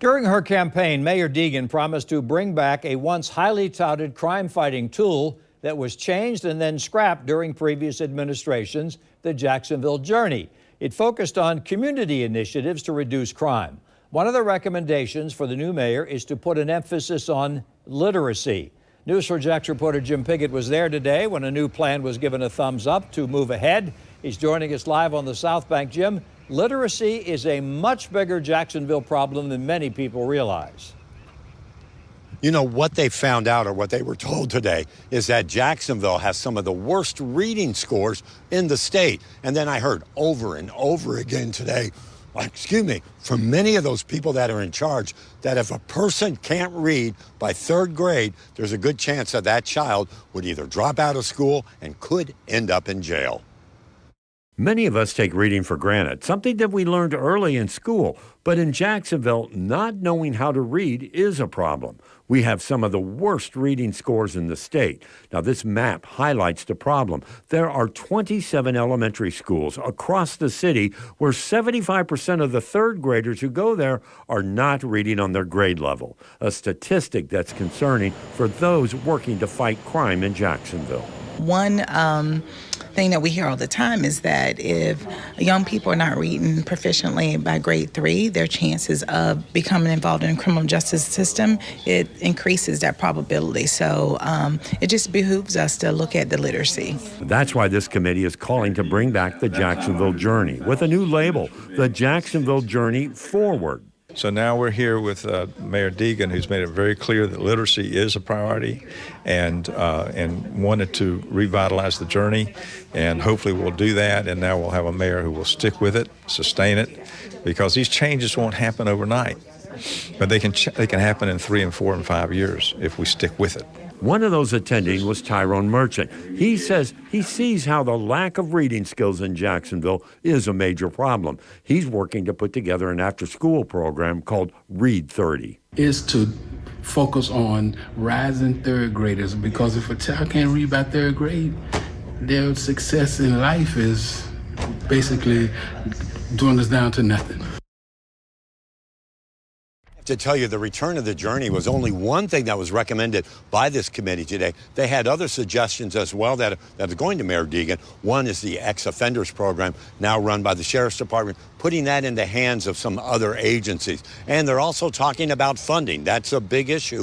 During her campaign, Mayor Deegan promised to bring back a once highly touted crime-fighting tool that was changed and then scrapped during previous administrations, the Jacksonville Journey. It focused on community initiatives to reduce crime. One of the recommendations for the new mayor is to put an emphasis on literacy. News4Jax reporter Jim Piggott was there today when a new plan was given a thumbs up to move ahead. He's joining us live on the South Bank. Jim, literacy is a much bigger Jacksonville problem than many people realize. You know, what they found out, or what they were told today, is that Jacksonville has some of the worst reading scores in the state. And then I heard over and over again today, from many of those people that are in charge, that if a person can't read by third grade, there's a good chance that that child would either drop out of school and could end up in jail. Many of us take reading for granted, something that we learned early in school. But in Jacksonville, not knowing how to read is a problem. We have some of the worst reading scores in the state. Now, this map highlights the problem. There are 27 elementary schools across the city where 75% of the third graders who go there are not reading on their grade level, a statistic that's concerning for those working to fight crime in Jacksonville. One thing that we hear all the time is that if young people are not reading proficiently by grade 3, their chances of becoming involved in the criminal justice system, it increases that probability. So it just behooves us to look at the literacy. That's why this committee is calling to bring back the Jacksonville Journey with a new label, the Jacksonville Journey Forward. So now we're here with Mayor Deegan, who's made it very clear that literacy is a priority, and wanted to revitalize the journey, and hopefully we'll do that. And now we'll have a mayor who will stick with it, sustain it, because these changes won't happen overnight, but they can happen in 3 and 4 and 5 years if we stick with it. One of those attending was Tyrone Merchant. He says he sees how the lack of reading skills in Jacksonville is a major problem. He's working to put together an after-school program called Read 30. Is to focus on rising third graders, because if a child can't read by third grade, their success in life is basically dwindles down to nothing. To tell you, the return of the journey was only one thing that was recommended by this committee today. They had other suggestions as well that are going to Mayor Deegan. One is the ex-offenders program, now run by the Sheriff's Department, putting that in the hands of some other agencies. And they're also talking about funding. That's a big issue.